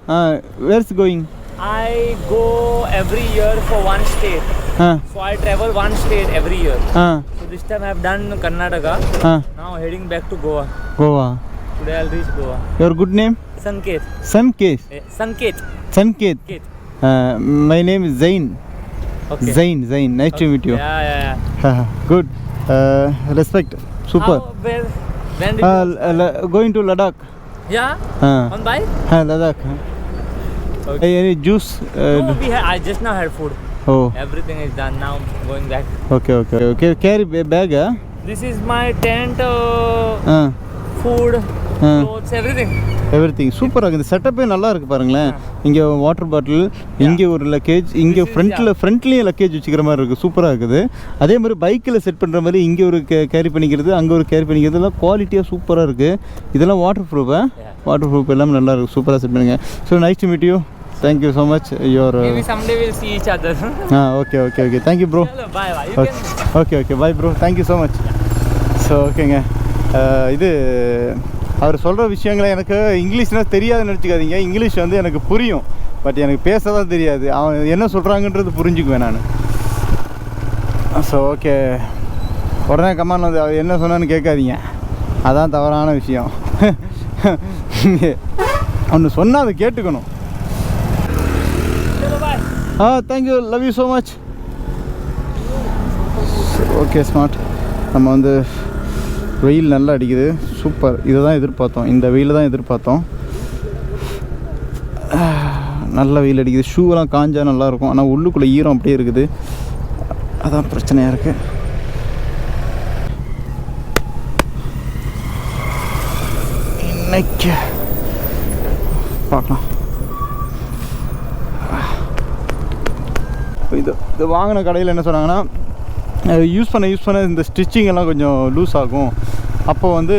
Where's going? I go every year for one state. So I travel one state every year. So this time I have done Karnataka. Now heading back to Goa. Goa. Today I'll reach Goa. Your good name? Sanket. Sanket. Sanket. Sanket. My name is Zain. Okay. Zain. Nice to meet you. Yeah. Good. Respect. Super. When did you going to Ladakh. Yeah? On bike? Ladakh. Okay. Any juice? No, I just now had food. Oh. Everything is done now. Going back. Okay. Carry bag. This is my tent, food, clothes, everything. சூப்பராக இருக்குது. இந்த செட்டப்பே நல்லா இருக்குது பாருங்களேன். இங்கே water bottle, இங்கே ஒரு luggage, இங்கே ஃப்ரண்ட்லேயும் லக்கேஜ் வச்சுக்கிற மாதிரி இருக்குது. சூப்பராக இருக்குது. அதே மாதிரி பைக்கில் செட் பண்ணுற மாதிரி இங்கே ஒரு கேரி பண்ணிக்கிறது, அங்கே ஒரு கேரி பண்ணிக்கிறது, எல்லாம் குவாலிட்டியாக சூப்பராக இருக்குது. இதெல்லாம் வாட்டர் ப்ரூஃப் எல்லாமே நல்லா இருக்குது. சூப்பராக செட் பண்ணுங்க. So nice to meet you. Thank you so much. Maybe someday we'll see each other. Okay. Thank you, bro. Bye. Okay. Bye, bro. Thank you so much. So ஓகேங்க. இது அவர் சொல்கிற விஷயங்களை எனக்கு இங்கிலீஷ்னால் தெரியாதுன்னு நினச்சிக்காதீங்க. இங்கிலீஷ் வந்து எனக்கு புரியும், பட் எனக்கு பேச தான் தெரியாது. அவன் என்ன சொல்கிறாங்கன்றது புரிஞ்சுக்குவேன் நான். ஸோ ஓகே, உடனே கமான் வந்து அவர் என்ன சொன்னான்னு கேட்காதீங்க, அதான் தவறான விஷயம். ஒன்று சொன்னால் அதை கேட்டுக்கணும். Thank you, love you so much. Okay smart. நம்ம வந்து வெயில் நல்லா அடிக்குது. சூப்பர். இதை தான் எதிர்பார்த்தோம், இந்த வெயில் தான் எதிர்பார்த்தோம். நல்ல வெயில் அடிக்குது. ஷூவெல்லாம் காஞ்சா நல்லாயிருக்கும், ஆனால் உள்ளுக்குள்ளே ஈரம் அப்படியே இருக்குது. அதான் பிரச்சனையாக இருக்குது. இன்னைக்கு பார்க்கலாம். இது வாங்கின கடையில் என்ன சொன்னாங்கன்னா, யூஸ் பண்ண இந்த ஸ்டிச்சிங் எல்லாம் கொஞ்சம் லூஸ் ஆகும், அப்போ வந்து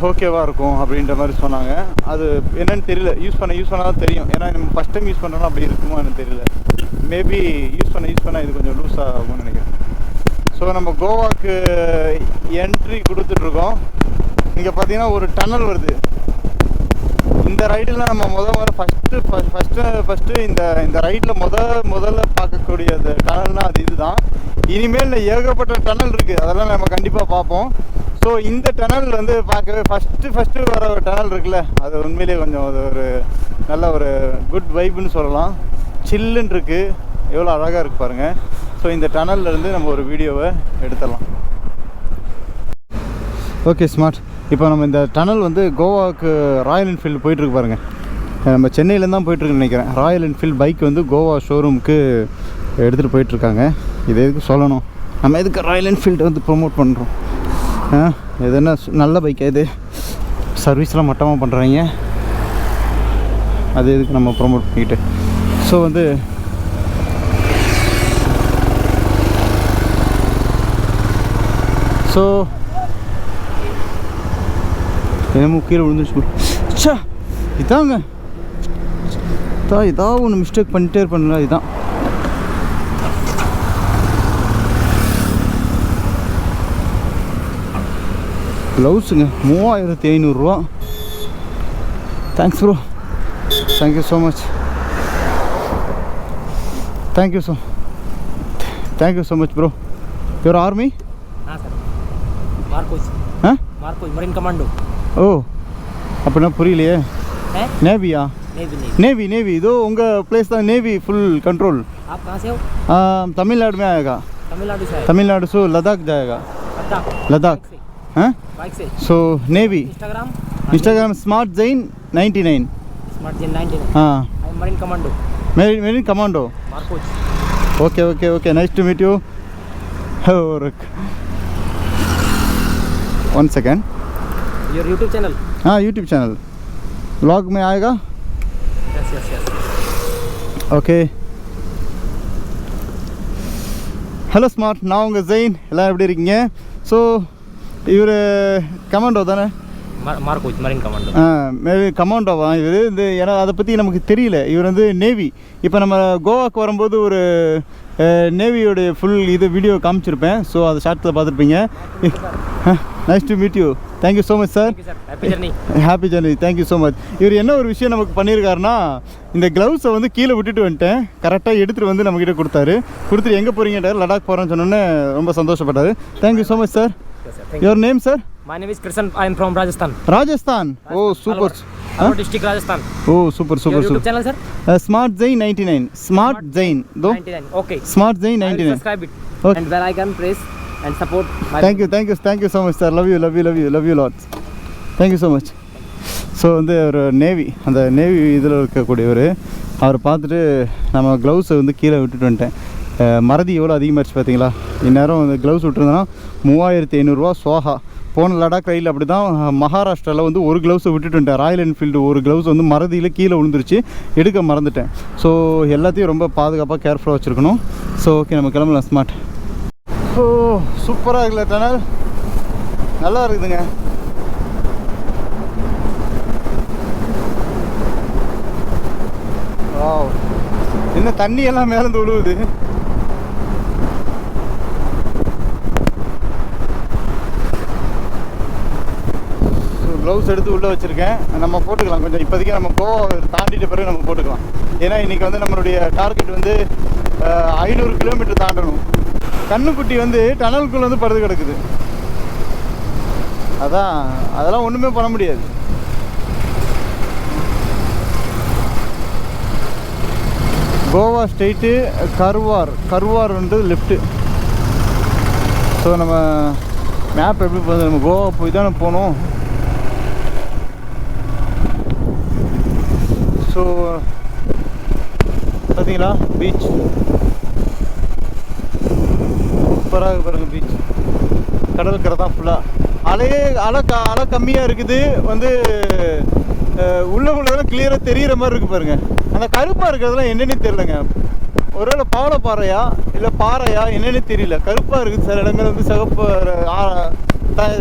ஓகேவாக இருக்கும் அப்படின்ற மாதிரி சொன்னாங்க. அது என்னென்னு தெரியல, யூஸ் பண்ண தான் தெரியும். ஏன்னா நம்ம ஃபஸ்ட் டைம் யூஸ் பண்ணுறோம், அப்படி இருக்குமோ எனக்கு தெரியல. மேபி யூஸ் பண்ண இது கொஞ்சம் லூஸாக ஆகும்னு நினைக்கிறேன். ஸோ நம்ம கோவாக்கு என்ட்ரி கொடுத்துட்ருக்கோம். இங்கே பார்த்தீங்கன்னா ஒரு டனல் வருது. இந்த ரைடில் நம்ம ஃபஸ்ட்டு இந்த ரைடில் முதல்ல பார்க்கக்கூடிய டனல்னால் அது இதுதான். இனிமேல் ஏகப்பட்ட டனல் இருக்குது, அதெல்லாம் நம்ம கண்டிப்பாக பார்ப்போம். ஸோ இந்த டனல் வந்து பார்க்கவே ஃபஸ்ட்டு வர ஒரு டனல் இருக்குல்ல, அது உண்மையிலே கொஞ்சம் அது ஒரு நல்ல ஒரு குட் வைப்புன்னு சொல்லலாம். சில்லுன்னு இருக்குது, எவ்வளோ அழகாக இருக்குது பாருங்கள். ஸோ இந்த டனல்லேருந்து நம்ம ஒரு வீடியோவை எடுத்துடலாம். Okay smart. இப்போ நம்ம இந்த டனல் வந்து கோவாவுக்கு ராயல் என்ஃபீல்டு போயிட்டுருக்கு பாருங்கள். நம்ம சென்னையிலேருந்து தான் போயிட்டுருக்குன்னு நினைக்கிறேன். ராயல் என்ஃபீல்டு பைக் வந்து கோவா ஷோரூமுக்கு எடுத்துகிட்டு போயிட்டுருக்காங்க. இது எதுக்கு சொல்லணும், நம்ம எதுக்கு ராயல் என்ஃபீல்டு வந்து ப்ரொமோட் பண்ணுறோம்? இது என்ன நல்ல பைக்கா, இது சர்வீஸ்லாம் மட்டமாக பண்ணுறாங்க, அது எதுக்கு நம்ம ப்ரொமோட் பண்ணிக்கிட்டு. ஸோ வந்து என்னமோ கீழே விழுந்துச்சு. இதாங்க ஏதாவது ஒன்று மிஸ்டேக் பண்ணிட்டே இருப்பேன்ல. இதுதான் ப்ளவுஸுங்க, 3500 ரூபா. Thanks bro, thank you so much. Thank you so much bro. Your army? Marcos marine commando. ஓ, அப்படின்னா புரியலையே. நேவியா? नेवी दो उनका प्लेस था नेवी फुल कंट्रोल। आप कहाँ से हो? तमिलनाडु में आएगा। तमिलनाडु से लद्दाख जाएगा। लद्दाख हाँ बाइक से। So navy Instagram smart Zain 99 हाँ marine commando okay nice to meet you. One second. Your YouTube channel? हाँ यूट्यूब चैनल व्लॉग में आएगा। यस ஓகே ஹலோ ஸ்மார்ட், நான் உங்கள் ஜெயின். எல்லாம் எப்படி இருக்கீங்க? ஸோ இவர் கமாண்டோ தானே? Marcos marine commando. மேபி கமாண்டோவா இவர் இந்த, ஏன்னா அதை பற்றி நமக்கு தெரியல. இவர் வந்து நேவி. இப்போ நம்ம கோவாக்கு வரும்போது ஒரு நேவியோடைய ஃபுல் இது வீடியோ காமிச்சிருப்பேன். ஸோ அதை ஷார்ட்டில் பார்த்துருப்பீங்க. Nice to meet you. Thank you so much sir. Happy journey. Thank you so much. இவர் என்ன ஒரு விஷயம் நமக்கு பண்ணியிருக்காருன்னா, இந்த க்ளவுஸை வந்து கீழே விட்டுட்டு வந்துட்டேன், கரெக்டாக எடுத்துகிட்டு வந்து நம்மக்கிட்ட கொடுத்துட்டு எங்கே போகிறீங்கன்றார், லடாக் போகிறேன்னு சொன்னோன்னே ரொம்ப சந்தோஷப்பட்டார். Thank you so much sir. Your name sir? My name is Krishan. I am from Rajasthan. Rajasthan. Oh, super. Alwar district, Rajasthan. Oh, super. Your YouTube channel, sir? Smart Zain 99. Smart Zain. 99. Okay. Smart Zain 99. I will subscribe it. Okay. And bell icon press and support my Thank you so much sir. Love you lot. Thank you so much. So வந்து ஒரு navy, அந்த navy இதில் இருக்கக்கூடியவர், அவரை பார்த்துட்டு நம்ம க்ளவுஸை வந்து கீழே விட்டுட்டு வந்துட்டேன். மறதி எவ்வளோ அதிகமாகிடுச்சு பார்த்தீங்களா? இந்நேரம் அந்த க்ளவுஸ் விட்டுருந்தோன்னா 3500 சோஹா. போன லடாக் ரயில் அப்படி தான். மகாராஷ்டிராவில் வந்து ஒரு க்ளவுஸை விட்டுட்டு வந்துட்டேன். ராயல் என்ஃபீல்டு ஒரு க்ளவுஸ் வந்து மறதியில் கீழே விழுந்துருச்சு, எடுக்க மறந்துட்டேன். ஸோ எல்லாத்தையும் ரொம்ப பாதுகாப்பாக கேர்ஃபுல்லாக வச்சுருக்கணும். ஸோ ஓகே, நம்ம கிளம்பலாம். ஸ்மார்ட். ஸோ சூப்பராக இருக்குல்ல டனல்? நல்லா இருக்குதுங்க. இன்னும் தண்ணி எல்லாம் மேலேருந்து விழுவுது. க்ளவுஸ் எடுத்து உள்ளே வச்சுருக்கேன். நம்ம போட்டுக்கலாம் கொஞ்சம். இப்போதைக்கு நம்ம கோவா தாண்டிட்ட பிறகு நம்ம போட்டுக்கலாம். ஏன்னா இன்றைக்கி வந்து நம்மளுடைய டார்கெட் வந்து 500 கிலோமீட்டர் தாண்டணும். கண்ணுக்குட்டி வந்து டனலுக்குள்ளே வந்து படுத்து கிடக்குது. அதெல்லாம் ஒன்றுமே பண்ண முடியாது. கோவா ஸ்ட்ரெயிட்டு, கர்வார் வந்து லெஃப்ட்டு. ஸோ நம்ம மேப் எப்படி போகுது? நம்ம கோவா போய் தானே போகணும். ஸோ பார்த்தீங்களா பீச் சூப்பராக பாருங்க. பீச் கடற்கரை தான் ஃபுல்லாக. அலை கம்மியாக இருக்குது. வந்து உள்ளதான் கிளியராக தெரிகிற மாதிரி இருக்குது பாருங்கள். அந்த கருப்பாக இருக்கிறதுலாம் என்னென்னு தெரியலங்க. ஒருவேளை பாறையா இல்லை பாறையா என்னென்னு தெரியல. கருப்பாக இருக்குது. சில இடங்கள் வந்து சிகப்பு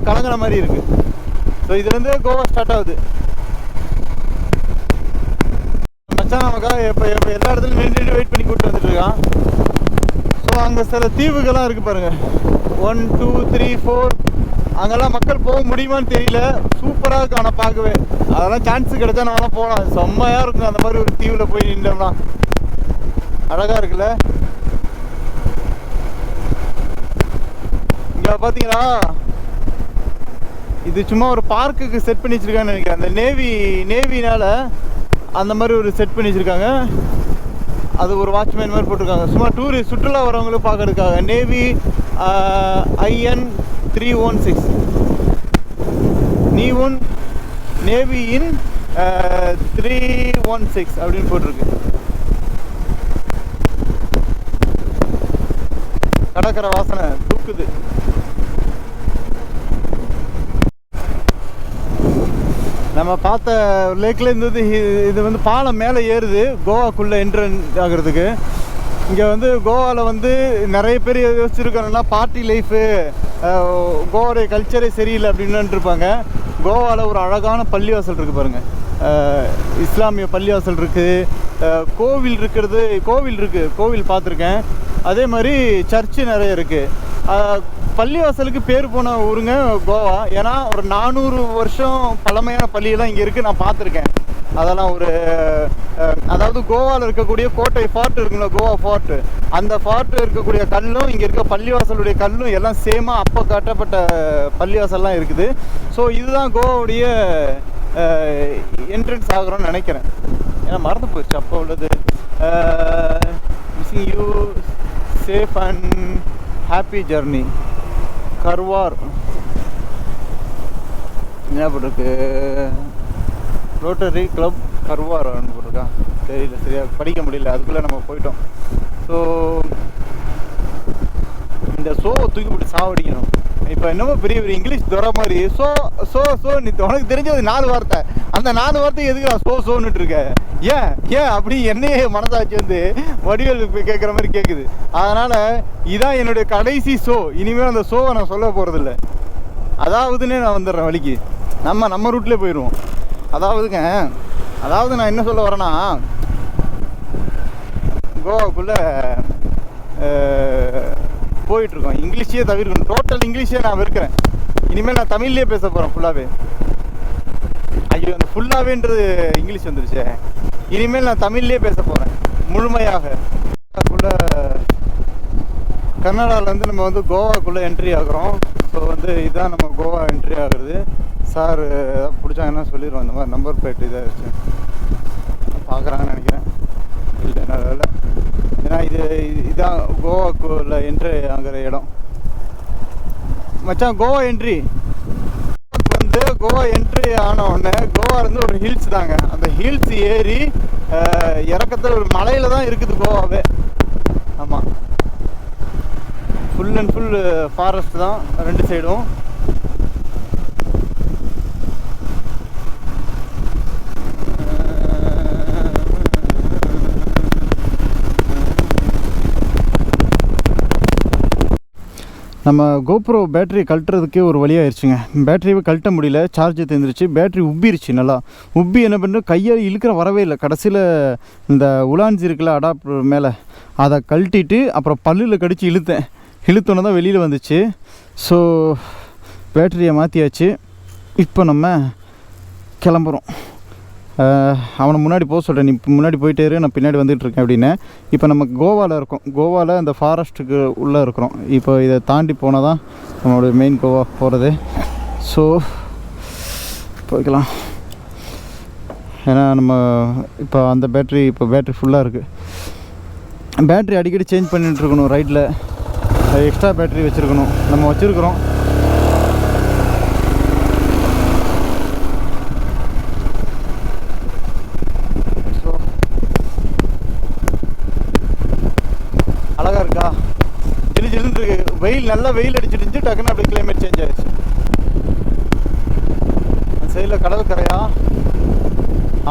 கலங்கிற மாதிரி இருக்குது. ஸோ இதுலேருந்து கோவா ஸ்டார்ட் ஆகுது. மச்சான் நமக்காக இப்போ எல்லா இடத்துலையும் நின்றுட்டு வெயிட் பண்ணி கூப்பிட்டு வந்துட்டுருக்கான். ஸோ அங்கே சில தீவுகள்லாம் இருக்குது பாருங்கள். 1 2 3 4. அங்கெல்லாம் மக்கள் போக முடியுமான்னு தெரியல. சூப்பராக இருக்கும் ஆனால் பார்க்கவே. அதெல்லாம் சான்ஸு கிடைச்சா நம்மளாம் போகலாம். செம்மையாக இருக்கும். அந்த மாதிரி ஒரு தீவில் போய் நின்றோம்னா அழகாக இருக்குல்ல? இங்கே பார்த்தீங்களா, இது சும்மா ஒரு பார்க்குக்கு செட் பண்ணி வச்சுருக்காங்கன்னு நினைக்கிறேன். அந்த நேவினால் அந்த மாதிரி ஒரு செட் பண்ணி வச்சுருக்காங்க. அது ஒரு வாட்ச்மேன் மாதிரி போட்டிருக்காங்க. சும்மா சுற்றுலா வரவங்களும் பார்க்கறதுக்காக. நேவி IN 316 நேவி இன் 316 அப்படின்னு போட்டிருக்கு. கடற்கரை வாசனை தூக்குது. நம்ம பார்த்த லேக்கில் இருந்தது. இது வந்து பாலம் மேலே ஏறுது கோவாக்குள்ளே என்ட்ரன்ஸ் ஆகிறதுக்கு. இங்கே வந்து கோவாவில் வந்து நிறைய பேர் யோசிச்சுருக்காங்கன்னா பார்ட்டி லைஃபு, கோவாவுடைய கல்ச்சரே சரியில்லை அப்படின்னு இருப்பாங்க. கோவாவில் ஒரு அழகான பள்ளிவாசல் இருக்குது பாருங்கள். இஸ்லாமிய பள்ளிவாசல் இருக்குது. கோவில் பார்த்துருக்கேன். அதே மாதிரி சர்ச்சு நிறைய இருக்குது. பள்ளிவாசலுக்கு பேர் போன ஊருங்க கோவா. ஏன்னா ஒரு 400 வருஷம் பழமையான பள்ளியெல்லாம் இங்கே இருக்குது. நான் பார்த்துருக்கேன். அதெல்லாம் அதாவது கோவாவில் இருக்கக்கூடிய கோட்டை ஃபார்ட் இருக்குங்களா, கோவா ஃபார்ட்டு, அந்த ஃபார்ட்டு இருக்கக்கூடிய கல்லும் இங்கே இருக்க பள்ளிவாசலுடைய கல்லும் எல்லாம் சேமாக அப்போ கட்டப்பட்ட பள்ளிவாசல்லாம் இருக்குது. ஸோ இதுதான் கோவாவுடைய என்ட்ரன்ஸ் ஆகிறோன்னு நினைக்கிறேன். ஏன்னா மறந்து போயிடுச்சு அப்போ உள்ளது. Wishing you safe and happy journey. Karwar என்ன போட்டிருக்கு? ரோட்டரி கிளப் கர்வார் போட்டிருக்கா? தெரியல, சரியாக படிக்க முடியல. அதுக்குள்ளே நம்ம போயிட்டோம். ஸோ இந்த ஷோவை தூக்கி போட்டு சாவடிக்கணும். இப்போ என்னமோ பெரிய இங்கிலீஷ் துறை மாதிரி நீ உனக்கு தெரிஞ்சது 4 வார்த்தை. அந்த 4 வார்த்தை எதுக்கு நான் சோன்னுட்டு இருக்கேன்? ஏன் அப்படி என்னையே மனசாட்சி வந்து வடிவேல் கேட்குற மாதிரி கேட்குது. அதனால் இதான் என்னுடைய கடைசி ஷோ. இனிமேல் அந்த ஷோவை நான் சொல்ல போகிறதில்ல. அதாவதுன்னே நான் வந்துடுறேன் வழிக்கு. நம்ம ரூட்லேயே போயிடுவோம். அதாவது நான் என்ன சொல்ல வரேன்னா, கோவாக்குள்ளே போயிட்டுருக்கோம். இங்கிலீஷே தவிர்க்கணும். டோட்டல் இங்கிலீஷே நான் வெறுக்கிறேன். இனிமேல் நான் தமிழ்லேயே பேச போகிறேன் ஃபுல்லாகவே. ஐயோ, அந்த ஃபுல்லாகவேன்றது இங்கிலீஷ் வந்துருச்சு. இனிமேல் நான் தமிழ்லேயே பேச போகிறேன் முழுமையாக. கர்நாடகாவிலேருந்து நம்ம வந்து கோவாக்குள்ளே என்ட்ரி ஆகிறோம். ஸோ வந்து இதுதான் நம்ம கோவா என்ட்ரி ஆகுறது. சார் பிடிச்சாங்கன்னா சொல்லிடுவோம், இந்த மாதிரி நம்பர் பிளேட் இதாக இருந்துச்சு பார்க்குறாங்கன்னு நினைக்கிறேன். இல்லை நல்ல, ஏன்னா இதுதான் கோவாக்குள்ளே என்ட்ரி ஆகிற இடம். மச்சான் கோவா என்ட்ரி வந்து கோவா என்ட்ரி ஆன உடனே கோவாலேருந்து ஒரு ஹில்ஸ் தாங்க. அந்த ஹில்ஸ் ஏறி இறக்கத்தில் ஒரு மலையில் தான் இருக்குது கோவாவே. ஆமாம், ஃபுல் அண்ட் ஃபுல் ஃபாரஸ்ட் தான் ரெண்டு சைடும். நம்ம கோப்ரோ பேட்டரி கழட்டுறதுக்கே ஒரு வழியாகிடுச்சுங்க. பேட்டரியை கழட்ட முடியல, சார்ஜ் தெரிஞ்சிருச்சு. பேட்டரி உப்பிருச்சு. நல்லா உப்பி என்ன பண்ணுறது, கையால் இழுக்கிற வரவே இல்லை. கடைசியில் இந்த உலாஞ்சி இருக்குல்ல அடாப்டர் மேலே, அதை கழட்டிட்டு அப்புறம் பல்லில் கடித்து இழுத்தோன்னே தான் வெளியில் வந்துச்சு. ஸோ பேட்டரியை மாற்றியாச்சு. இப்போ நம்ம கிளம்புறோம். அவனை முன்னாடி போக சொல்கிறேன், நீ முன்னாடி போயிட்டே இரு, நான் பின்னாடி வந்துகிட்ருக்கேன் அப்படின்னு. இப்போ நம்ம கோவாவில் இருக்கோம். கோவாவில் அந்த ஃபாரஸ்ட்டுக்கு உள்ளே இருக்கிறோம். இப்போ இதை தாண்டி போனால் தான் நம்மளோட மெயின் கோவா போகிறது. ஸோ போய்க்கலாம். ஏன்னா நம்ம இப்போ அந்த பேட்ரி ஃபுல்லாக இருக்குது. பேட்ரி அடிக்கடி சேஞ்ச் பண்ணிகிட்ருக்கணும். ரைட்டில் எக்ஸ்ட்ரா பேட்ரி வச்சுருக்கணும். நம்ம வச்சுருக்குறோம். ஸோ அழகாக இருக்கா, ஜில்லுன்னு இருக்கு. நல்லா வெயில் அடிச்சுட்டு இருந்துச்சு, டக்குன்னு அப்படியே கிளைமேட் சேஞ்ச் ஆகிடுச்சு. அந்த சைடில் கடற்கரையா?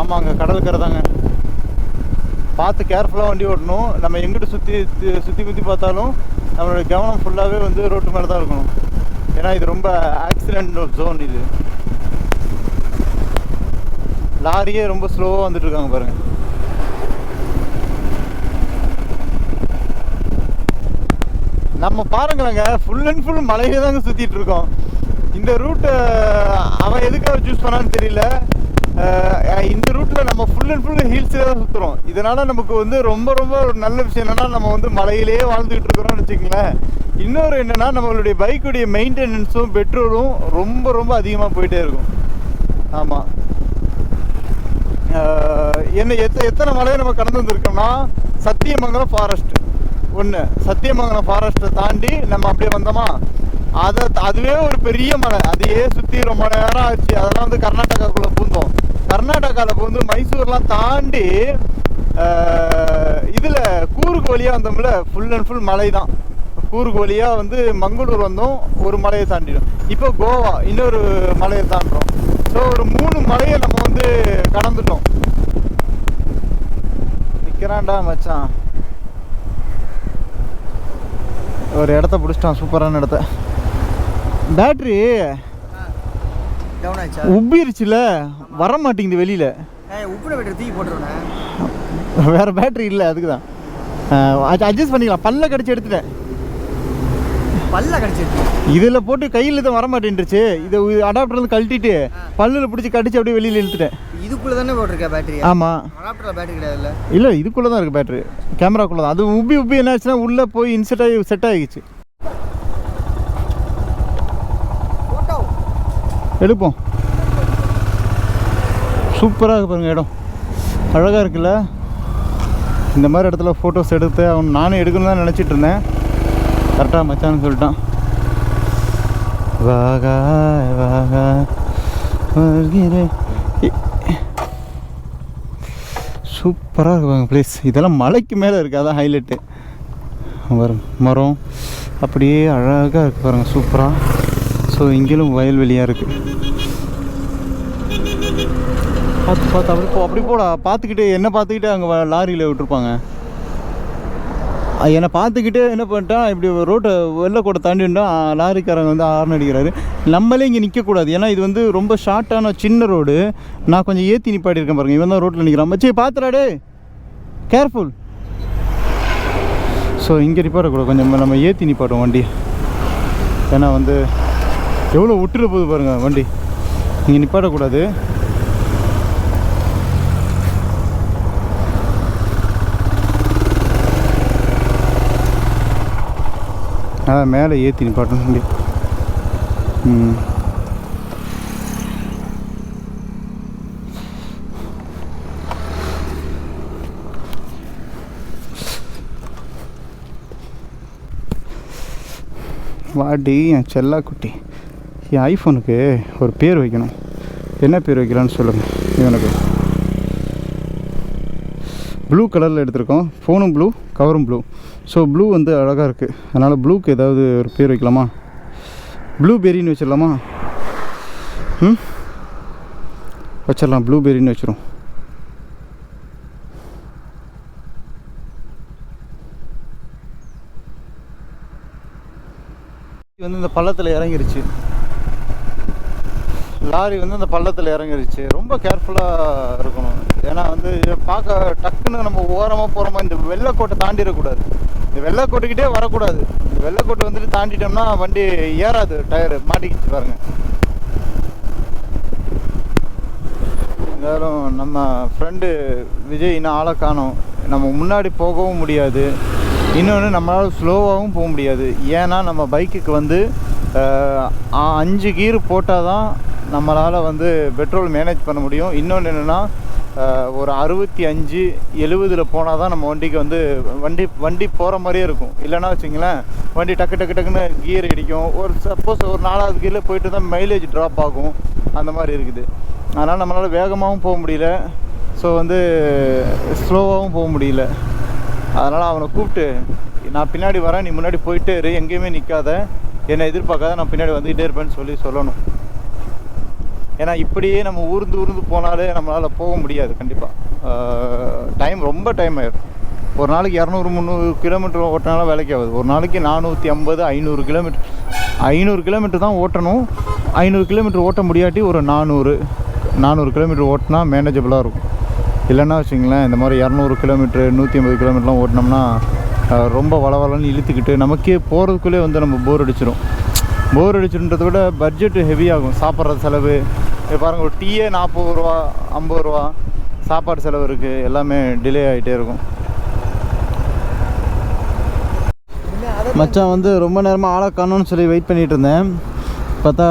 ஆமாங்க, கடற்கரை தாங்க. பார்த்து கேர்ஃபுல்லாக வண்டி ஓட்டணும். நம்ம எங்கிட்ட சுற்றி பார்த்தாலும் நம்மளுடைய கவனம் ஃபுல்லாகவே வந்து ரோட்டு மேலே தான் இருக்கணும். ஏன்னா இது ரொம்ப ஆக்சிடென்ட் ஜோன். இது லாரியே ரொம்ப ஸ்லோவாக வந்துட்டு இருக்காங்க பாருங்கள். நம்ம பாருங்களேங்க, ஃபுல் அண்ட் ஃபுல் மலையிலே தாங்க சுற்றிட்டு இருக்கோம். இந்த ரூட்டை அவன் எதுக்காக சூஸ் பண்ணான்னு தெரியல. இந்த ரூட்டில் நம்ம ஃபுல் அண்ட் ஃபுல் ஹில்ஸில் தான் சுற்றுறோம். இதனால் நமக்கு வந்து ரொம்ப ஒரு நல்ல விஷயம் என்னென்னா, நம்ம வந்து மலையிலேயே வாழ்ந்துக்கிட்டு இருக்கிறோம்னு வச்சுக்கங்களேன். இன்னொரு என்னென்னா, நம்மளுடைய பைக்குடைய மெயின்டெனன்ஸும் பெட்ரோலும் ரொம்ப அதிகமாக போயிட்டே இருக்கும். ஆமாம், எத்தனை மலையை நம்ம கடந்து வந்திருக்கோம்னா, சத்தியமங்கலம் ஃபாரஸ்ட் ஒன்று. சத்தியமங்கலம் ஃபாரஸ்ட்டை தாண்டி நம்ம அப்படியே வந்தோமா, அதுவே ஒரு பெரிய மலை. அதையே சுற்றி ரொம்ப நேரம் ஆச்சு. அதெல்லாம் வந்து கர்நாடகாக்குள்ளே பூந்தோம். கர்நாடகாவில் பூந்து மைசூர்லாம் தாண்டி இதில் கூர்க் வழியாக வந்தோம்ல, ஃபுல் அண்ட் ஃபுல் மலை தான். கூர்க் வழியாக வந்து மங்களூர் வந்தோம், ஒரு மலையை தாண்டிடும். இப்போ கோவா இன்னொரு மலையை தாண்டுறோம். ஸோ ஒரு 3 மலையை நம்ம வந்து கடந்துட்டோம். நிற்கிறான்டா மச்சான், ஒரு இடத்த பிடிச்சிட்டான், சூப்பரான இடத்த. பேட்ரி உப்பிருச்சுல, வர மாட்டேங்குது வெளியில். வேறு பேட்ரி இல்லை, அதுக்கு தான் அட்ஜஸ்ட் பண்ணிக்கலாம். பல்ல கடிச்சு எடுத்துட்டேன். இதில் போட்டு கையில் தான் வர மாட்டேன்ருச்சு. இதை அடாப்டர் வந்து கழட்டிட்டு பல்லில் பிடிச்சி கடிச்சு அப்படியே வெளியில் இழுத்துட்டேன். இதுக்குள்ளே தானே போட்டிருக்கேன் பேட்டரி? ஆமாம், அடாப்டரில் பேட்டரி கிடையாது. இல்லை, இதுக்குள்ளே தான் இருக்குது பேட்ரி, கேமராக்குள்ளே தான். அது உப்பி என்ன ஆச்சுன்னா உள்ளே போய் செட் ஆகிடுச்சு. எடுப்போம். சூப்பராக இருக்கு பாருங்கள், இடம் அழகாக இருக்குல்ல. இந்த மாதிரி இடத்துல ஃபோட்டோஸ் எடுத்து நானும் எடுக்கணும்னு தான் நினச்சிட்டு இருந்தேன். கரெக்டாக மச்சான்னு சொல்லிட்டான். வாகா வாகா சூப்பராக இருக்குவாங்க ப்ளேஸ். இதெல்லாம் மலைக்கு மேலே இருக்குது, அதான் ஹைலைட்டு. மரம் அப்படியே அழகாக இருக்குது பாருங்கள், சூப்பராக. ஸோ இங்கேயும் வயல்வெளியாக இருக்குது. பார்த்து அப்படி போடா, பார்த்துக்கிட்டு என்ன பார்த்துக்கிட்டு அங்கே லாரியில் விட்டுருப்பாங்க. என்னை பார்த்துக்கிட்டே என்ன பண்ணிட்டான், இப்படி ரோட்டை வெள்ளைக்கோட்டை தாண்டிட்டா லாரிக்காரங்க வந்து ஹார்ன் அடிக்கிறாரு. நம்மளே இங்கே நிற்கக்கூடாது, ஏன்னா இது வந்து ரொம்ப ஷார்ட்டான சின்ன ரோடு. நான் கொஞ்சம் ஏற்றி நிப்பாட்டியிருக்கேன் பாருங்கள். இவன் தான் ரோட்டில் நிற்கிறான். மச்சி பார்த்துடாடே, கேர்ஃபுல். ஸோ இங்கே நிப்பாட்டக்கூடாது, கொஞ்சம் நம்ம ஏற்றி நிப்பாட்டோம் வண்டி. ஏன்னா வந்து எவ்வளோ விட்டுற போகுது பாருங்கள் வண்டி. இங்கே நிப்பாட்டக்கூடாது. அதான் மேலே ஏற்றி நிப்பாட்டணும் வண்டி. வாடி என் செல்லா குட்டி. என் ஐஃபோனுக்கு ஒரு பேர் வைக்கணும். என்ன பேர் வைக்கலான்னு சொல்லுங்கள். இவனுக்கு ப்ளூ கலரில் எடுத்திருக்கோம். ஃபோனும் ப்ளூ, கவரும் ப்ளூ. ஸோ ப்ளூ வந்து அழகாக இருக்குது, அதனால் ப்ளூக்கு ஏதாவது ஒரு பேர் வைக்கலாமா? ப்ளூபெரின்னு வச்சிடலாமா? வச்சிடலாம், ப்ளூபெரின்னு வச்சிரும். வந்து இந்த பள்ளத்தில் இறங்கிருச்சு, லாரி வந்து அந்த பள்ளத்தில் இறங்கிருச்சு. ரொம்ப கேர்ஃபுல்லாக இருக்கணும். ஏன்னா வந்து பார்க்க டக்குன்னு நம்ம ஓரமாக போகிறோமா, இந்த வெள்ளைக்கோட்டை தாண்டிடக்கூடாது. இந்த வெள்ளைக்கோட்டைக்கிட்டே வரக்கூடாது. இந்த வெள்ளைக்கோட்டை வந்துட்டு தாண்டிட்டோம்னா வண்டி ஏறாது, டயரு மாட்டிக்கிச்சு பாருங்க. இருந்தாலும் நம்ம ஃப்ரெண்டு விஜய் இன்னும் ஆளை காணோம். நம்ம முன்னாடி போகவும் முடியாது, இன்னொன்று நம்மளால் ஸ்லோவாகவும் போக முடியாது. ஏன்னா நம்ம பைக்குக்கு வந்து 5 கீர் போட்டால் தான் நம்மளால் வந்து பெட்ரோல் மேனேஜ் பண்ண முடியும். இன்னொன்று என்னென்னா, ஒரு 65, 70 போனால் தான் நம்ம வண்டிக்கு வந்து வண்டி போகிற மாதிரியே இருக்கும். இல்லைன்னா வச்சிங்களேன், வண்டி டக்குன்னு கியர் அடிக்கும். ஒரு சப்போஸ் ஒரு 4வது கீரில் போயிட்டு தான் மைலேஜ் ட்ராப் ஆகும். அந்த மாதிரி இருக்குது. அதனால் நம்மளால் வேகமாகவும் போக முடியல, ஸோ வந்து ஸ்லோவாகவும் போக முடியல. அதனால் அவனை கூப்பிட்டு, நான் பின்னாடி வரேன், நீ முன்னாடி போயிட்டே இரு, எங்கேயுமே நிற்காத, என்னை எதிர்பார்க்காத, நான் பின்னாடி வந்துக்கிட்டே இருப்பேன்னு சொல்லணும். ஏன்னா இப்படியே நம்ம ஊர்ந்து போனாலே நம்மளால் போக முடியாது கண்டிப்பாக. ரொம்ப டைம் ஆயிடும். ஒரு நாளைக்கு 200-300 கிலோமீட்டர் ஓட்டினாலும் வேலைக்கு ஆகுது. ஒரு நாளைக்கு 450-500 கிலோமீட்டர் 500 கிலோமீட்டர் தான் ஓட்டணும். 500 கிலோமீட்டர் ஓட்ட முடியாட்டி ஒரு 400 கிலோமீட்டர் ஓட்டினா மேனேஜபிளாக இருக்கும். இல்லைன்னா வச்சுங்களேன், இந்த மாதிரி 200 கிலோமீட்ரு 150 கிலோமீட்டர்லாம் ஓட்டினோம்னா ரொம்ப வளவலன்னு இழுத்துக்கிட்டு நமக்கே போகிறதுக்குள்ளே வந்து நம்ம போர் அடிச்சுன்றதை விட பட்ஜெட்டு ஹெவியாகும். சாப்பிட்ற செலவு பாருங்கள், ஒரு டீயே 40 ரூபா 50 ரூபா, சாப்பாடு செலவு இருக்குது, எல்லாமே டிலே ஆகிட்டே இருக்கும். மச்சான் வந்து ரொம்ப நேரமாக ஆளை காணோன்னு சொல்லி வெயிட் பண்ணிகிட்டு இருந்தேன். பார்த்தா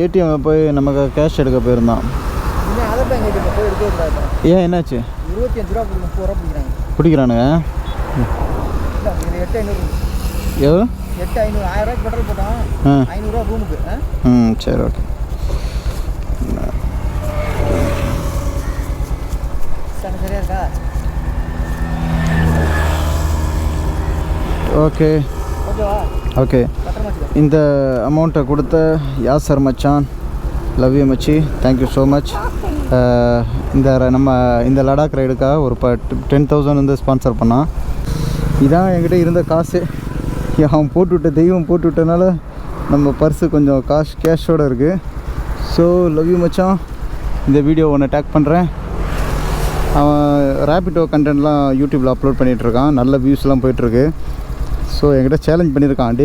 ஏடிஎம் போய் நமக்கு கேஷ் எடுக்க போயிருந்தான். ஏன் என்னாச்சு? 25 ரூபா பிடிக்கிறானுங்க. எவ்வளோ? 8,500, 1000 ரூபாய்க்கு பெட்ரோல் போட்டோம். 500 ரூபா ரூமுக்கு. சரி, ஓகே. சரியா இருக்கா? ஓகே ஓகேவா? ஓகே. இந்த அமௌண்ட்டை கொடுத்த யாசர் மச்சான், லவ் யூ மச்சி, தேங்க்யூ ஸோ மச். இந்த லடாக் ரைடுக்காக ஒரு 10,000 வந்து ஸ்பான்சர் பண்ணான். இதான் என்கிட்ட இருந்த காசு. அவன் தெய்வம் போட்டு விட்டனால நம்ம பர்ஸு கொஞ்சம் கேஷோடு இருக்குது. ஸோ லவ் யூ மச்சான். இந்த வீடியோ ஒன்று டேக் பண்ணுறேன். அவன் ரேபிடோ கண்டென்ட்லாம் யூடியூப்பில் அப்லோட் பண்ணிகிட்ருக்கான், நல்ல வியூஸ்லாம் போயிட்டுருக்கு. ஸோ என்கிட்ட சேலஞ்ச் பண்ணியிருக்கான்,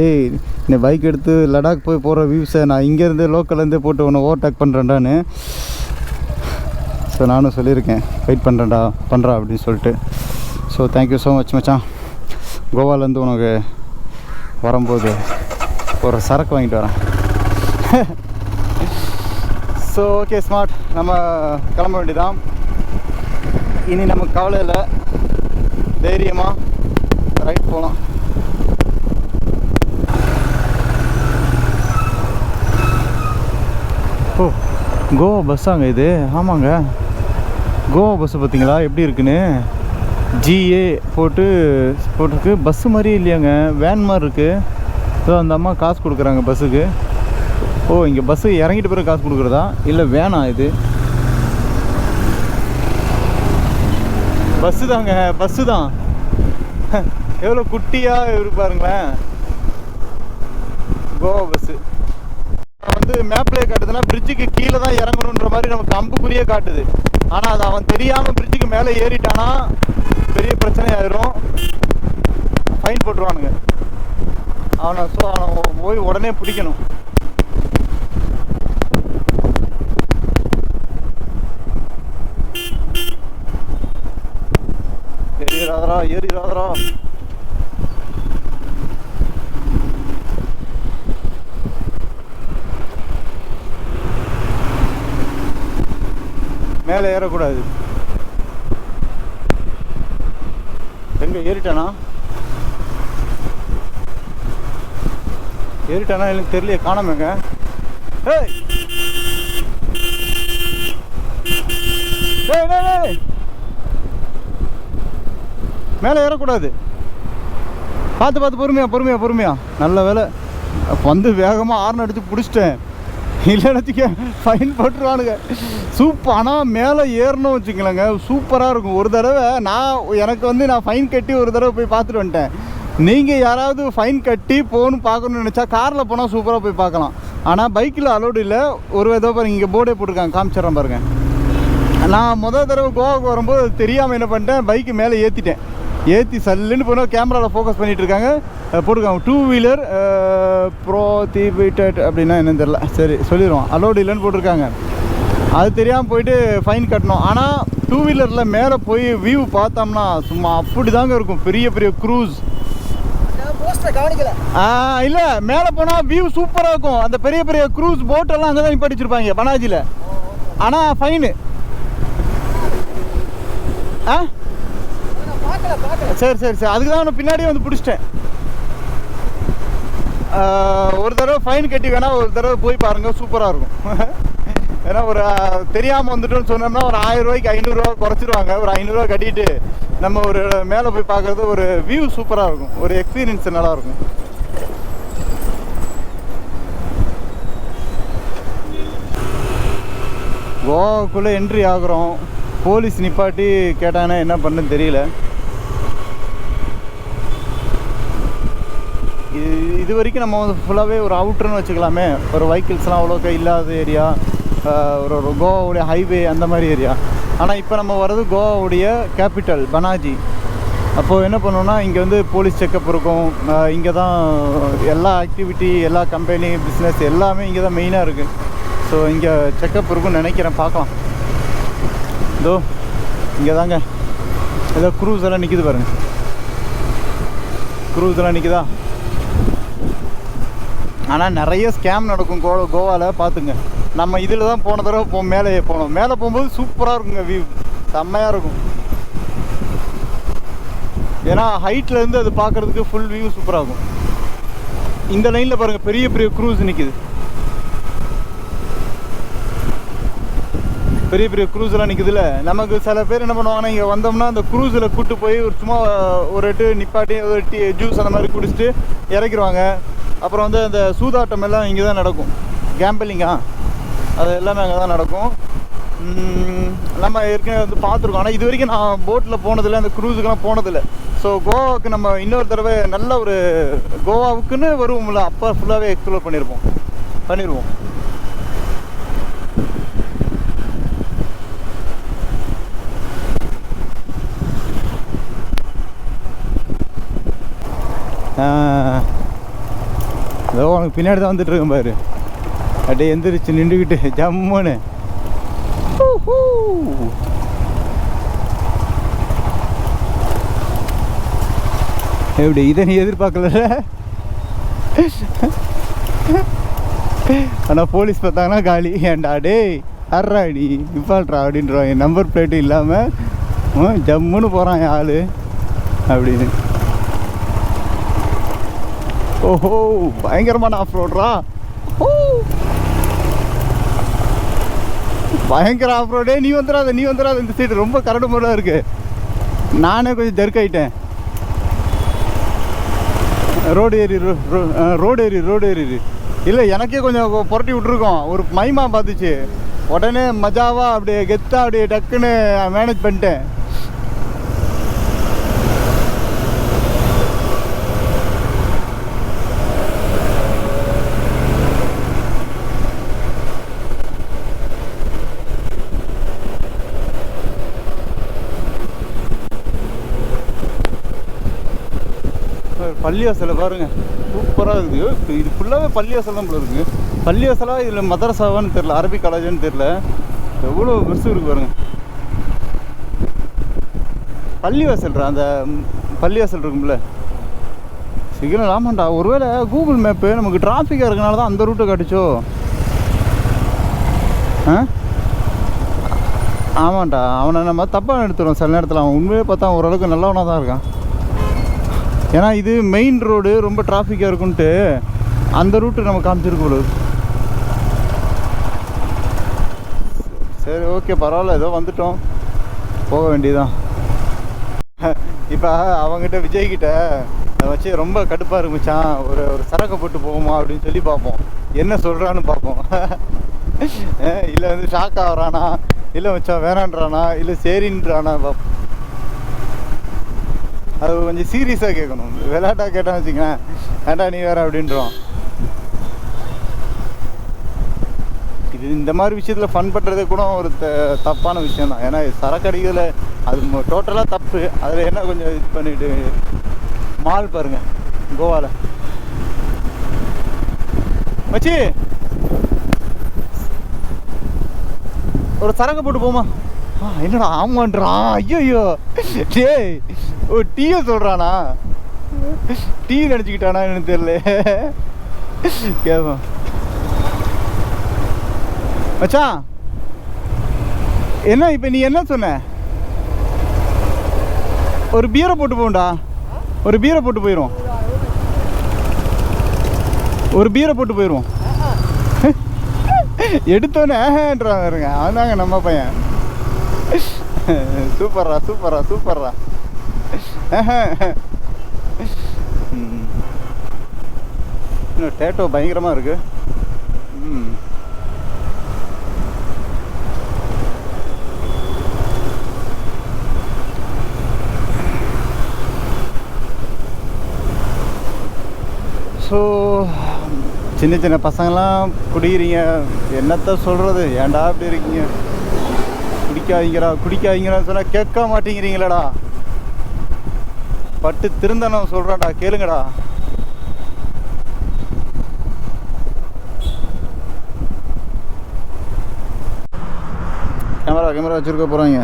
நீ பைக் எடுத்து லடாக் போகிற வியூஸை நான் இங்கேருந்து லோக்கல்லேருந்தே போட்டு உன்னை ஓவர்டேக் பண்ணுறேன்டான்னு. ஸோ நானும் சொல்லியிருக்கேன், வெயிட் பண்ணுறா அப்படின்னு சொல்லிட்டு. ஸோ தேங்க்யூ ஸோ மச் மச்சான். கோவாலேருந்து உனக்கு வரும்போது ஒரு சரக்கு வாங்கிட்டு வரேன். ஸோ ஓகே ஸ்மார்ட், நம்ம கிளம்ப வேண்டியதான். இனி நமக்கு கவலை இல்லை, தைரியமாக ரைட் போகலாம். ஓ, கோவா பஸ்ஸாங்க இது? ஆமாங்க, கோவா பஸ்ஸு பார்த்தீங்களா எப்படி இருக்குன்னு? ஜிஏ போட்டிருக்கு. பஸ்ஸு மாதிரியே இல்லையாங்க, வேன் மாதிரி இருக்குது. ஸோ அந்த அம்மா காசு கொடுக்குறாங்க பஸ்ஸுக்கு. ஓ, இங்கே பஸ்ஸு இறங்கிட்டு பிறகு காசு கொடுக்குறதா இல்லை வேனா? இது பஸ்ஸு தாங்க, பஸ்ஸு தான். எவ்வளோ குட்டியாக இருப்பாருங்களேன் கோவா பஸ்ஸு. வந்து மேப்லேயே காட்டுதுன்னா பிரிட்ஜுக்கு கீழே தான் இறங்கணுன்ற மாதிரி நமக்கு அம்புக்குறியே காட்டுது. ஆனால் அது அவன் தெரியாமல் பிரிட்ஜுக்கு மேலே ஏறிட்டானா பெரிய பிரச்சனை ஆயிரும், ஃபைன் போட்டுருவானுங்க அவனை. ஸோ அவனை போய் உடனே பிடிக்கணும். ஏறிடாதரா ஏறிடாதரா. மேலே ஏறக்கூடாது. எங்க ஏறிட்டானா எனக்கு தெரியலையே, காணாமங்க. ஏய் மேலே ஏறக்கூடாது. பார்த்து பொறுமையா. நல்ல வேலை வந்து வேகமாக ஹார்ன் அடித்து பிடிச்சிட்டேன். இல்லைன்னு ஃபைன் போட்டுருவானுங்க. ஆனால் மேலே ஏறணும் வச்சுக்கலங்க, சூப்பராக இருக்கும். ஒரு தடவை நான் ஃபைன் கட்டி ஒரு தடவை போய் பார்த்துட்டு வந்துட்டேன். நீங்கள் யாராவது ஃபைன் கட்டி பார்க்கணும்னு நினச்சா காரில் போனால் சூப்பராக போய் பார்க்கலாம். ஆனால் பைக்கில் அலோடு இல்லை. ஒரு விதவை பாருங்க, இங்கே போர்டே போட்டிருக்காங்க, காமிச்சிட்றேன் பாருங்கள். நான் முதல் தடவை கோவாவுக்கு வரும்போது அது தெரியாமல் என்ன பண்ணிட்டேன், பைக்கு மேலே ஏற்றி சல்லுன்னு போனால் கேமராவில் ஃபோக்கஸ் பண்ணிகிட்டு இருக்காங்க, போட்டிருக்காங்க 2 வீலர் ப்ரோஹிபிட்டட் அப்படின்னா என்னன்னு தெரியல. சரி சொல்லிடுவோம், அலோடு இல்லைன்னு போட்டிருக்காங்க. அது தெரியாமல் போயிட்டு ஃபைன் கட்டணும். ஆனால் 2 வீலரில் மேலே போய் வியூ பார்த்தோம்னா சும்மா அப்படி தாங்க இருக்கும். பெரிய க்ரூஸ் இல்லை, மேலே போனால் வியூ சூப்பராக இருக்கும். அந்த பெரிய க்ரூஸ் போட்டெல்லாம் அங்கே தான் படிச்சிருப்பாங்க பனாஜியில். ஆனால் ஃபைனு சரி அதுக்கு தான் நான் பின்னாடியே வந்து பிடிச்சிட்டேன். ஒரு தடவை ஃபைன் கட்டி வேணால் ஒரு தடவை போய் பாருங்கள், சூப்பராக இருக்கும். ஏன்னா ஒரு தெரியாமல் வந்துட்டோன்னு சொன்னோம்னா ஒரு 1000 ரூபாய்க்கு 500 ரூபா குறைச்சிருவாங்க. ஒரு 500 ரூபா கட்டிட்டு நம்ம ஒரு மேலே போய் பார்க்குறது ஒரு வியூ சூப்பராக இருக்கும், ஒரு எக்ஸ்பீரியன்ஸ் நல்லாயிருக்கும். கோவாக்குள்ளே என்ட்ரி ஆகுறோம். போலீஸ் நிப்பாட்டி கேட்டாங்கன்னா என்ன பண்ணுன்னு தெரியல. இது வரைக்கும் நம்ம வந்து ஃபுல்லாகவே ஒரு அவுட்ருன்னு வச்சுக்கலாமே. ஒரு வெஹிக்கிள்ஸ்லாம் அவ்வளோக்கா இல்லாத ஏரியா, ஒரு கோவாவுடைய ஹைவே அந்த மாதிரி ஏரியா. ஆனால் இப்போ நம்ம வர்றது கோவாவுடைய கேபிட்டல் பனாஜி. அப்போது என்ன பண்ணோன்னா இங்கே வந்து போலீஸ் செக்கப் இருக்கும். இங்கே தான் எல்லா ஆக்டிவிட்டி, எல்லா கம்பெனி பிஸ்னஸ் எல்லாமே இங்கே தான் மெயினாக இருக்குது. ஸோ இங்கே செக்கப் இருக்குன்னு நினைக்கிறேன், பார்க்கலாம். இதோ இங்கே தாங்க ஏதோ க்ரூஸ் எல்லாம் நிற்கிது பாருங்கள். க்ரூஸ் எல்லாம் நிற்கிதா. ஆனால் நிறைய ஸ்கேம் நடக்கும் கோவாவில், பார்த்துங்க. நம்ம இதில் தான் போன தடவை மேலே போகும்போது சூப்பராக இருக்குங்க, வியூ செம்மையாக இருக்கும். ஏன்னா ஹைட்லேருந்து அது பார்க்குறதுக்கு ஃபுல் வியூ சூப்பராக இருக்கும். இந்த லைனில் பாருங்கள், பெரிய க்ரூஸ் நிற்கிது. பெரிய க்ரூஸ்லாம் நிற்குதுல்ல. நமக்கு சில பேர் என்ன பண்ணுவாங்கன்னா, இங்கே வந்தோம்னா அந்த க்ரூஸில் கூப்பிட்டு போய் ஒரு சும்மா ஒரு நிப்பாட்டி ஒரு ஜூஸ் அந்த மாதிரி குடிச்சிட்டு இறக்கிடுவாங்க. அப்புறம் வந்து அந்த சூதாட்டம் எல்லாம் இங்கே தான் நடக்கும், கேம்பிளிங்கா அது எல்லாமே அங்கே தான் நடக்கும். நம்ம ஏற்கனவே வந்து பார்த்துருக்கோம். ஆனால் இது வரைக்கும் நான் போட்டில் போனதில்லை, அந்த க்ரூஸுக்கெல்லாம் போனதில்லை. ஸோ கோவாவுக்கு நம்ம இன்னொரு தடவை நல்ல ஒரு கோவாவுக்குன்னு வருவோம்ல, அப்போ ஃபுல்லாகவே எக்ஸ்ப்ளோர் பண்ணிடுவோம். ஏதோ உனக்கு பின்னாடி தான் வந்துட்டுருக்கேன் பாரு. அப்படியே எந்திரிச்சு நின்றுக்கிட்டு ஜம்முன்னு. எப்படி இதை நீ எதிர்பார்க்கல. ஆனால் போலீஸ் பார்த்தாங்கன்னா காலி. ஏன்டா டே அர்றாடி நிப்பாட்றா அப்படின்றான். நம்பர் பிளேட்டு இல்லாமல் ஜம்முன்னு போகிறான் ஆள் அப்படின்னு. ஓஹோ பயங்கரமான ஆஃப் ரோடுறா. பயங்கர ஆஃப் ரோடே. நீ வந்துடாத. இந்த சைடு ரொம்ப கரடு முறையாக இருக்குது. நானே கொஞ்சம் ஜர்க் ஆகிட்டேன். ரோடு ஏறி இல்லை, எனக்கே கொஞ்சம் புரட்டி விட்ருக்கோம். ஒரு மைமா பார்த்துச்சு, உடனே மஜாவாக அப்படியே கெத்தாக அப்படியே டக்குன்னு மேனேஜ் பண்ணிட்டேன். பள்ளிவாசலை பாருங்கள், சூப்பராக இருக்குது. இது ஃபுல்லாகவே பள்ளிவாசல் தான் போல இருக்குது. பள்ளிவாசலாக இதில் மதரசாவான்னு தெரில, அரபிக் காலேஜ்னு தெரில. எவ்வளோ பெருசு இருக்குது பாருங்கள். பள்ளிவாசல்ரா, அந்த பள்ளிவாசல் இருக்கும்ல சிக்னல். ஆமாண்டா, ஒருவேளை கூகுள் மேப்பு நமக்கு டிராஃபிக்காக இருக்கனால தான் அந்த ரூட்டை காட்டுச்சோ. ஆமாண்டா, அவனை நம்ம தப்பாக எடுத்துடுவோம் சில நேரத்தில். அவன் உண்மையே பார்த்தா ஓரளவுக்கு நல்லவனாக தான் இருக்கான். ஏன்னா இது மெயின் ரோடு, ரொம்ப டிராஃபிக்காக இருக்குன்ட்டு அந்த ரூட்டு நம்ம காமிச்சிருக்க போது. சரி, ஓகே, பரவாயில்ல, ஏதோ வந்துட்டோம், போக வேண்டியதான். இப்போ அவங்ககிட்ட விஜய்கிட்ட வச்சு ரொம்ப கடுப்பாக இருந்துச்சான். ஒரு சரக்கை போட்டு போவோமா அப்படின்னு சொல்லி பார்ப்போம், என்ன சொல்கிறான்னு பார்ப்போம். இல்லை வந்து ஷாக் ஆகிறானா, இல்லை வச்சா வேணான்றானா, இல்லை சரின்றானா பார்ப்போம். அது கொஞ்சம் சீரியஸாக கேட்கணும். விளையாட்டாக கேட்டான்னு வச்சுக்கேன், வேண்டா நீ வேற அப்படின்றோம். இது இந்த மாதிரி விஷயத்தில் ஃபன் பண்ணுறதே கூட ஒரு தப்பான விஷயம் தான். ஏன்னா சரக்கு அடிக்கிறதுல அது டோட்டலாக தப்பு. அதில் என்ன கொஞ்சம் இது பண்ணிவிட்டு மால் பாருங்கள் கோவாவில் வச்சு ஒரு சரக்கு போட்டு போமா. என்னடா ஆமான்றான். ஐயோ டேய், ஓ டீயை சொல்கிறானா, டீ நினச்சிக்கிட்டானா என்னன்னு தெரியல. கேட்போம் மச்சான், என்ன இப்போ நீ என்ன சொன்ன? ஒரு பீரை போட்டு போண்டா, ஒரு பீரை போட்டு போயிடும், ஒரு பீரை போட்டு போயிடுவோம். எடுத்தோன்னேன்றான் பாருங்க, அவன் தாங்க நம்ம பையன். சூப்பர்ரா சூப்பர்ரா சூப்பர்ரா. இன்னும் டேட்டோ பயங்கரமாக இருக்குது. ஸோ சின்ன சின்ன பசங்களாம் குடிக்கிறீங்க, என்னத்த சொல்கிறது, ஏன்டா அப்படி இருக்கீங்க? குடிக்காதீங்கடான்னு சொன்னால் கேட்க மாட்டேங்கிறீங்களடா. பட்டு திருந்தனம் சொல்கிறான்டா, கேளுங்கடா. கேமரா வச்சுருக்க போகிறாங்க.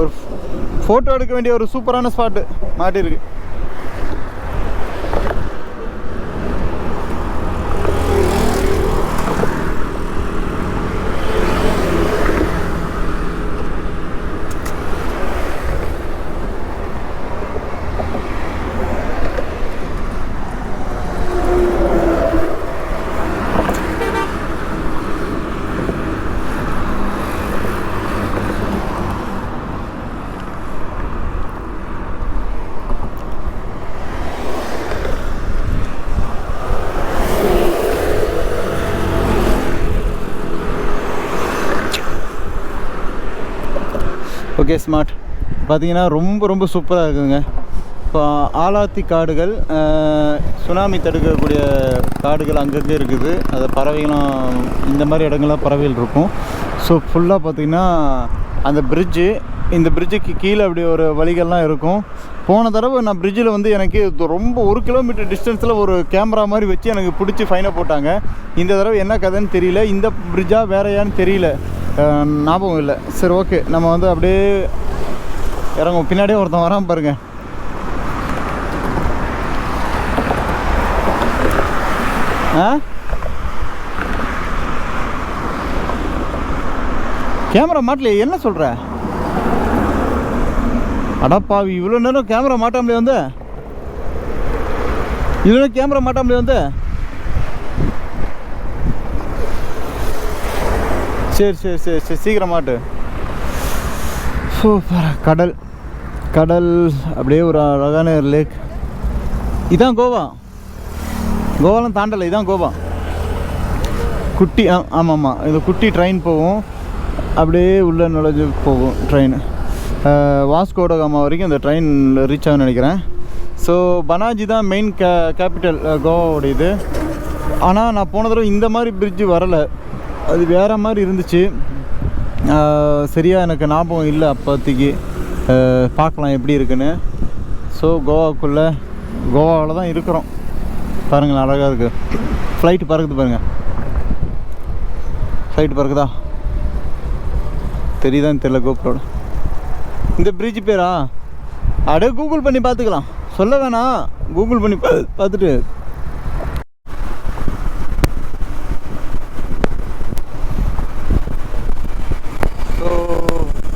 ஒரு ஃபோட்டோ எடுக்க வேண்டிய ஒரு சூப்பரான ஸ்பாட்டு மாட்டிருக்கு. ஓகே ஸ்மார்ட் பார்த்தீங்கன்னா ரொம்ப சூப்பராக இருக்குதுங்க. இப்போ ஆலாத்தி காடுகள், சுனாமி தடுக்கக்கூடிய காடுகள் அங்கங்கே இருக்குது. அது பறவைகளும் இந்த மாதிரி இடங்கள்லாம் பறவைகள் இருக்கும். ஸோ ஃபுல்லாக பார்த்திங்கன்னா அந்த பிரிட்ஜு, இந்த பிரிட்ஜுக்கு கீழே அப்படி ஒரு வழிகள்லாம் இருக்கும். போன தடவை நான் பிரிட்ஜில் வந்து எனக்கு ரொம்ப 1 கிலோமீட்டர் டிஸ்டன்ஸில் ஒரு கேமரா மாதிரி வச்சு எனக்கு பிடிச்சி ஃபைனை போட்டாங்க. இந்த தடவை என்ன கதைன்னு தெரியல, இந்த பிரிட்ஜா வேறையான்னு தெரியல, ஞாபகம் இல்லை. சரி ஓகே, நம்ம வந்து அப்படியே இறங்கும். பின்னாடியே ஒருத்தன் வரான் பாருங்க. கேமரா மாட்டலையே, என்ன சொல்கிற? அடப்பாவி, இவ்வளோ நேரம் கேமரா மாட்டாமலே வந்து, இவ்வளோ கேமரா மாட்டாமலே வந்து. சரி சீக்கிரம் மாட்டு. சூப்பர். கடல் அப்படியே ஒரு அழகான லேக். இதான் கோவா. கோவாலாம் தாண்டலை, இதான் கோவா. குட்டி, ஆமாம், இது குட்டி ட்ரெயின் போகும், அப்படியே உள்ள நுழைஞ்சு போகும் ட்ரெயின். வாஸ்கோட காமா வரைக்கும் இந்த ட்ரெயின் ரீச் ஆகும்னு நினைக்கிறேன். ஸோ பனாஜி தான் மெயின் கேபிட்டல் கோவாவோட இது. ஆனால் நான் போன தடவை இந்த மாதிரி பிரிட்ஜு வரலை. அது வேறு மாதிரி இருந்துச்சு. சரியாக எனக்கு ஞாபகம் இல்லை அப்போதைக்கு. பார்க்கலாம் எப்படி இருக்குன்னு. ஸோ கோவாவில் தான் இருக்கிறோம். பாருங்கள், அழகாக இருக்குது. ஃப்ளைட்டு பறக்குது பாருங்கள். ஃப்ளைட் பறக்குதா தெரியுதான்னு தெரியல கோப்ரோட. இந்த பிரிட்ஜ் பேரா? அப்படியே கூகுள் பண்ணி பார்த்துக்கலாம், சொல்ல வேணாம். கூகுள் பண்ணி பார்த்துட்டு ஸோ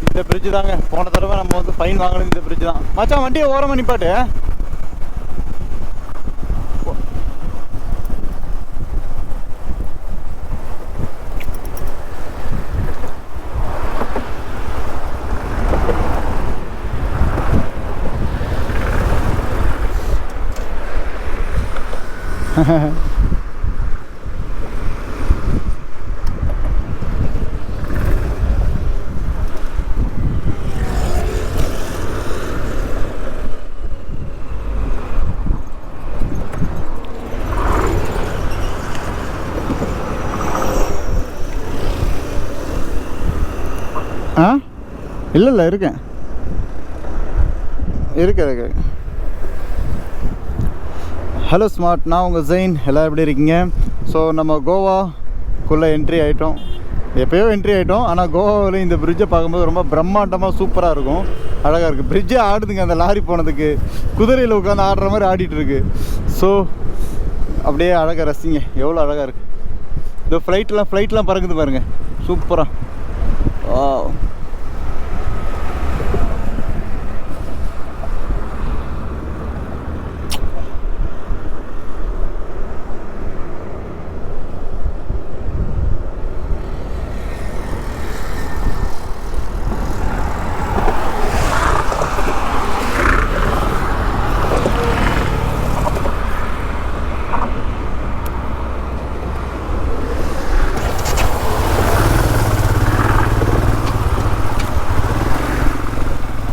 இந்த பிரிட்ஜு தாங்க. போன தடவை நம்ம வந்து ஃபைன் வாங்கினது இந்த பிரிட்ஜ் தான். மச்சான் வண்டியை ஓரமாக நிப்பாட்டு. இல்லை இருக்கேன். இருக்கு. ஹலோ ஸ்மார்ட், நான் உங்கள் ஜெயின். எல்லோரும் எப்படி இருக்கீங்க? ஸோ நம்ம கோவாக்குள்ளே என்ட்ரி ஆகிட்டோம். எப்போயோ என்ட்ரி ஆகிட்டோம். ஆனால் கோவாவில் இந்த பிரிட்ஜை பார்க்கும்போது ரொம்ப பிரம்மாண்டமாக சூப்பராக இருக்கும். அழகாக இருக்குது. பிரிட்ஜே ஆடுதுங்க. அந்த லாரி போனதுக்கு குதிரையில் உட்காந்து ஆடுற மாதிரி ஆடிட்டுருக்கு. ஸோ அப்படியே அழகாக ரசிங்க. எவ்வளோ அழகாக இருக்குது. இந்த ஃப்ளைட்லாம் பறக்குது பாருங்கள், சூப்பராக.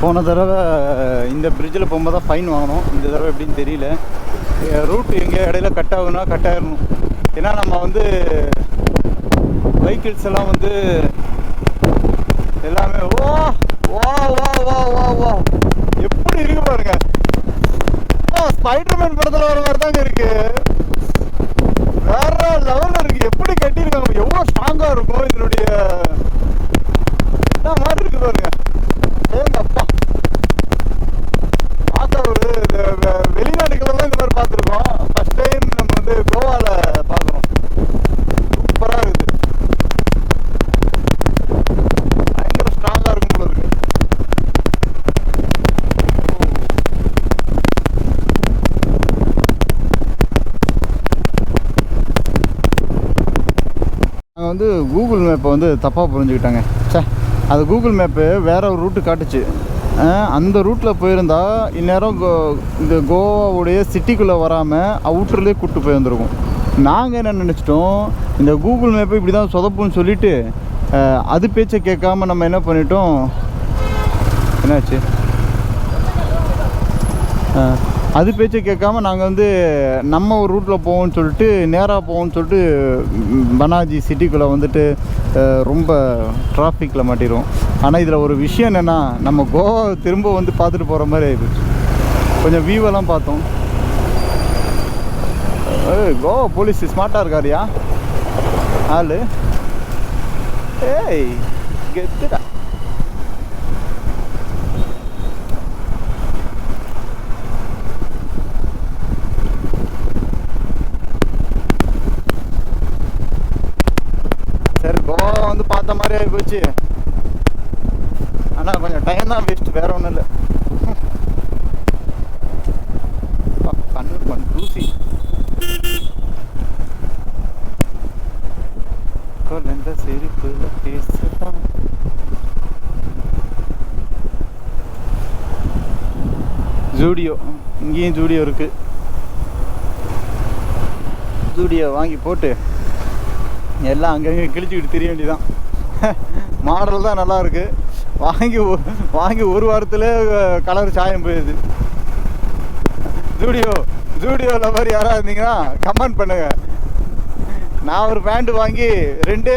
போன தடவை இந்த பிரிட்ஜில் போகும்போது தான் ஃபைன் வாங்கணும். இந்த தடவை எப்படின்னு தெரியல. ரூட் எங்கே இடையில கட் ஆகுனா கட் ஆகிடணும். ஏன்னா நம்ம வந்து வெஹிக்கிள்ஸ் எல்லாம் வந்து எல்லாமே வா எப்படி இருக்கு பாருங்க. ஸ்பைடர்மேன் படத்தில் வர மாதிரி தாங்க இருக்கு. வேற லெவலில் இருக்கு. எப்படி கட்டியிருக்காங்க, எவ்வளோ ஸ்ட்ராங்காக இருக்கும். இதனுடைய என்ன மாதிரி இருக்கு பாருங்க. அப்பா பார்த்தா ஒரு வெளிநாடுகளெல்லாம் இந்த மாதிரி பார்த்துருக்கோம். ஃபர்ஸ்ட் டைம் நம்ம வந்து கோவாவில் பார்க்குறோம். சூப்பராக இருக்குது. பயங்கர ஸ்ட்ராங்காக இருக்கும் போல இருக்கு. நாங்கள் வந்து கூகுள் மேப்பை வந்து தப்பாக புரிஞ்சுக்கிட்டாங்க. அது கூகுள் மேப்பு வேற ஒரு ரூட்டு காட்டுச்சு. அந்த ரூட்டில் போயிருந்தா இந்நேரம் இந்த கோவாவுடைய சிட்டிக்குள்ளே வராமல் அவுட்டர்லேயே கூப்பிட்டு போயிருந்துருக்கும். நாங்கள் என்ன நினச்சிட்டோம், இந்த கூகுள் மேப்பு இப்படி தான் சொதப்புன்னு சொல்லிவிட்டு அது பேச்சை கேட்காம நம்ம என்ன பண்ணிட்டோம், என்னாச்சு, அது பேச்சை கேட்காம நாங்கள் வந்து நம்ம ஒரு ரூட்டில் போவோம்னு சொல்லிட்டு நேராக போவோம்னு சொல்லிட்டு பனாஜி சிட்டிக்குள்ளே வந்துட்டு ரொம்ப டிராஃபிக்கில் மாட்டிடுவோம். ஆனால் இதில் ஒரு விஷயம் என்னென்னா, நம்ம கோவா திரும்ப வந்து பார்த்துட்டு போகிற மாதிரி ஆயிடுச்சு. கொஞ்சம் வியூவெல்லாம் பார்த்தோம். கோவா போலீஸ் ஸ்மார்ட்டாக இருக்காரியா ஆள். ஏய் கெத்துடா. சரி, கோவா வந்து பார்த்த மாதிரி ஆகி போச்சு. ஆனால் கொஞ்சம் டைம் தான் வேஸ்ட், வேற ஒன்றும் இல்லை. கண்ணு தூசி. குழந்த சிரிப்புல பேசுதான். ஜூடியோ, இங்கேயும் ஜூடியோ இருக்கு. ஜூடியோ வாங்கி போட்டு எல்லாம் அங்கங்கே கிழிச்சிக்கிட்டு தெரிய வேண்டியதான். மாடல் தான் நல்லா இருக்கு. வாங்கி ஒரு வாரத்தில் கலர் சாயம் போயிடுது. ஜூடியோ லவர் யாராக இருந்தீங்கன்னா கமெண்ட் பண்ணுங்க. நான் ஒரு பேண்ட் வாங்கி ரெண்டு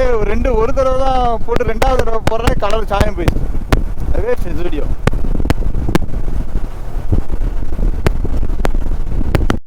ஒரு தடவை தான் போட்டு 2வது தடவை போடுறேன், கலர் சாயம் போயிடுச்சு. அதுவே வீடியோ